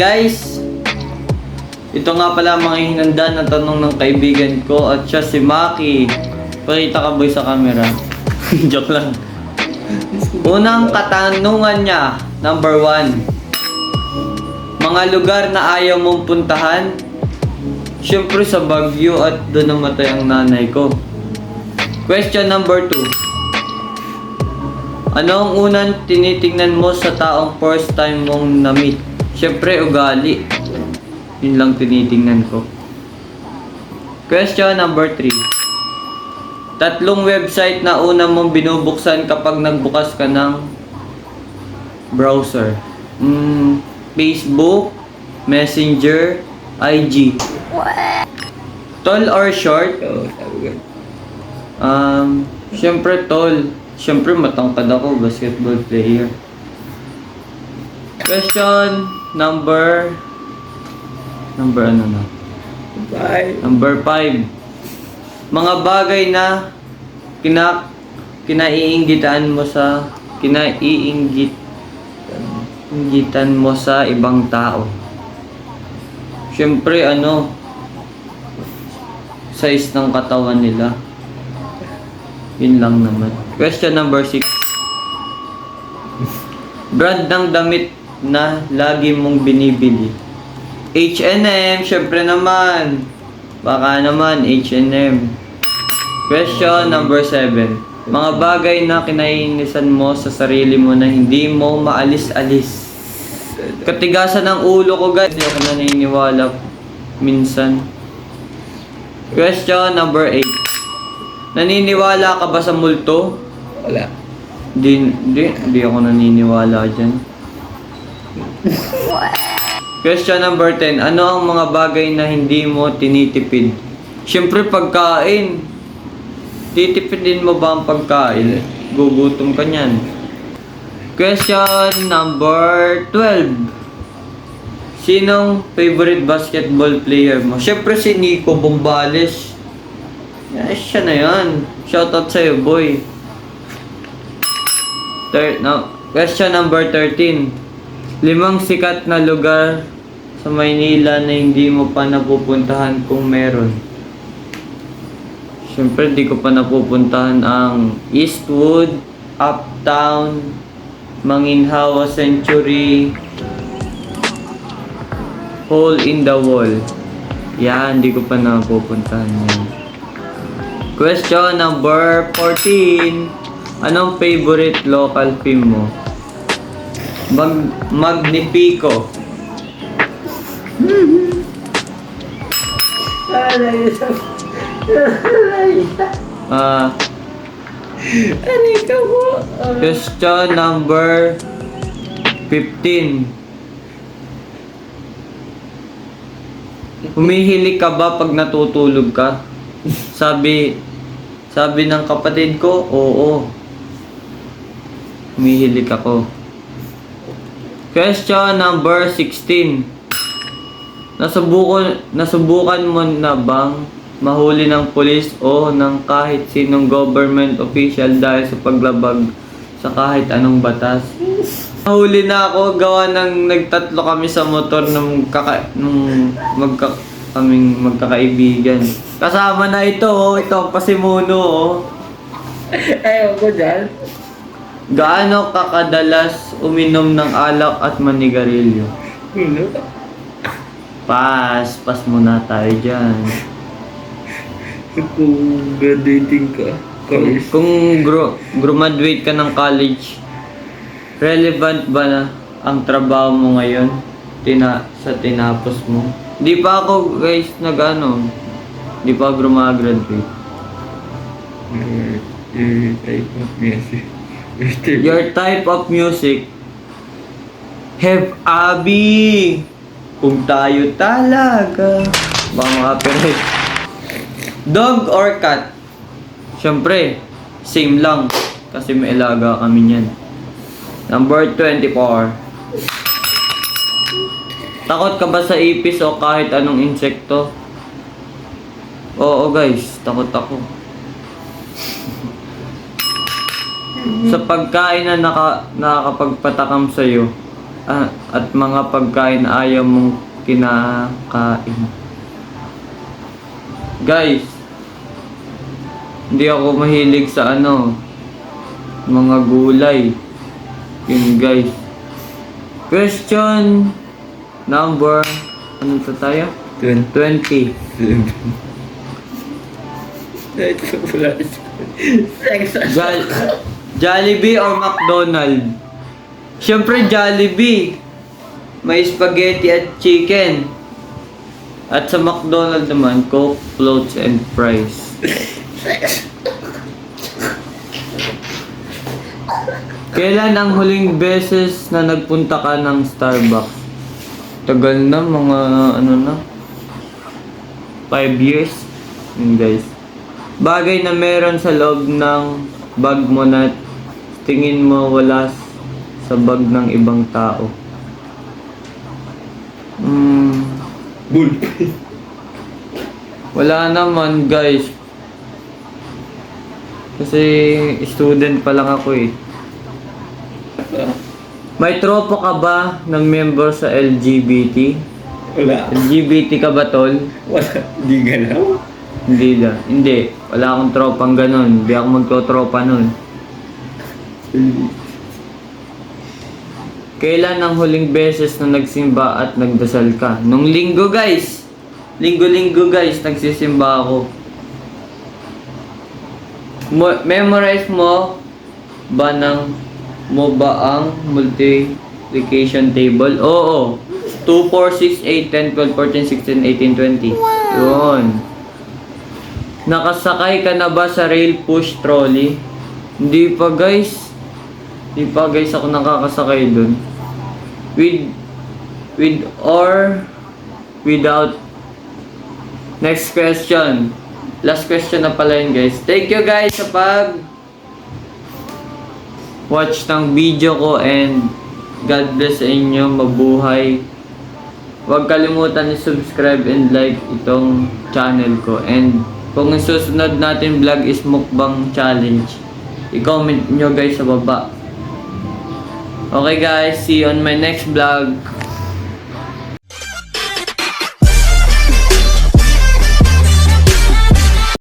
guys, ito nga pala mga hinanda na tanong ng kaibigan ko at siya si Maki. Pakita ka boy sa camera. Joke lang. Unang katanungan niya, number 1. Mga lugar na ayaw mong puntahan? Siyempre sa Baguio at doon namatay ang nanay ko. Question number 2. Ano ang unang tinitingnan mo sa taong first time mong na-meet? Siyempre ugali. Yun lang tinitingnan ko. Question number 3. Tatlong website na una mong binubuksan kapag nagbukas ka ng browser. Facebook, Messenger, IG. Tall or short? Siyempre tall. Siyempre matangkad ako, basketball player. Question number ano na? Number 5. Mga bagay na kinaiinggitan mo sa ibang tao. Siyempre size ng katawan nila. Yun lang naman. Question number 6. Brand ng damit na lagi mong binibili. H&M, syempre naman. Baka naman, H&M. Question number 7. Mga bagay na kinainisan mo sa sarili mo na hindi mo maalis-alis. Katigasan ng ulo ko guys. Hindi ako naniniwala minsan. Question number 8. Naniniwala ka ba sa multo? Wala. Hindi ako naniniwala dyan. Question number 10. Ano ang mga bagay na hindi mo tinitipid? Siyempre pagkain. Titipidin mo ba ang pagkain? Gugutom ka niyan. Question number 12. Sinong favorite basketball player mo? Siyempre si Nico Bombales. Siya na yan. Shoutout sa'yo boy. Question number 13. 5 sikat na lugar sa Maynila na hindi mo pa napupuntahan kung meron. Siyempre di ko pa napupuntahan ang Eastwood, Uptown, Manginhawa Century, Hole in the Wall. Yan, di ko pa napupuntahan yan. Question number 14. Anong favorite local film mo? Magnifico. Question number 15. Humihilig ka ba pag natutulog ka? Sabi ng kapatid ko, oo. Humihilig ako. Question number 16. Nasubukan mo na bang mahuli ng pulis o ng kahit sinong government official dahil sa paglabag sa kahit anong batas? Nahuli na ako gawa ng nagtatlo kami sa motor nung magkakaibigan. Kasama na ito ang pasimuno Ayaw ko dyan. Gaano ka kadalas uminom ng alak at manigarilyo? Pass muna tayo dyan. Kung graduating ka, Kung graduate ka ng college, relevant ba na ang trabaho mo ngayon sa tinapos mo? Di pa ako guys di pa graduate. Your type of music. Have Abi. Kung tayo talaga. Baka makapirate. Dog or cat? Siyempre, same lang. Kasi may alaga kami niyan. Number 24. Takot ka ba sa ipis o kahit anong insekto? Oo guys, takot ako. Sa pagkain na nakakapagpatakam sa'yo, at mga pagkain na ayaw mong kinakain. Guys, hindi ako mahilig sa mga gulay. Yun guys. Question number, ano to tayo? 20. Ito pala. Sex. Jollibee or McDonald? Siyempre Jollibee. May spaghetti at chicken. At sa McDonald naman, Coke, floats, and fries. Kailan ang huling beses na nagpunta ka ng Starbucks? Tagal na, mga 5 years. Yun guys. Bagay na meron sa loob ng bag mo na tingin mo wala sa bag ng ibang tao. Bullpen. Wala naman guys. Kasi student pa lang ako eh. May tropa ka ba ng member sa LGBT? Wala. LGBT ka ba tol? Wala. Hindi galaw. Hindi. Wala akong tropang ganon. Hindi ako magtotropa nun. Kailan ang huling beses na nagsimba at nagdasal ka? Nung linggo guys. Linggo guys, nagsisimba ako. Memorize mo ba ang multiplication table? Oo. 2, 4, 6, 8, 10, 12, 14, 16, 18, 20. Yun. Nakasakay ka na ba sa rail push trolley? Hindi pa guys. Ako nakakasakay dun. With or without. Next question. Last question na pala yun guys. Thank you guys sa watch ng video ko and God bless sa inyo. Mabuhay. Huwag kalimutan i-subscribe and like itong channel ko. And kung ang susunod natin vlog is mukbang challenge, i-comment nyo guys sa baba. Okay guys, see you on my next vlog.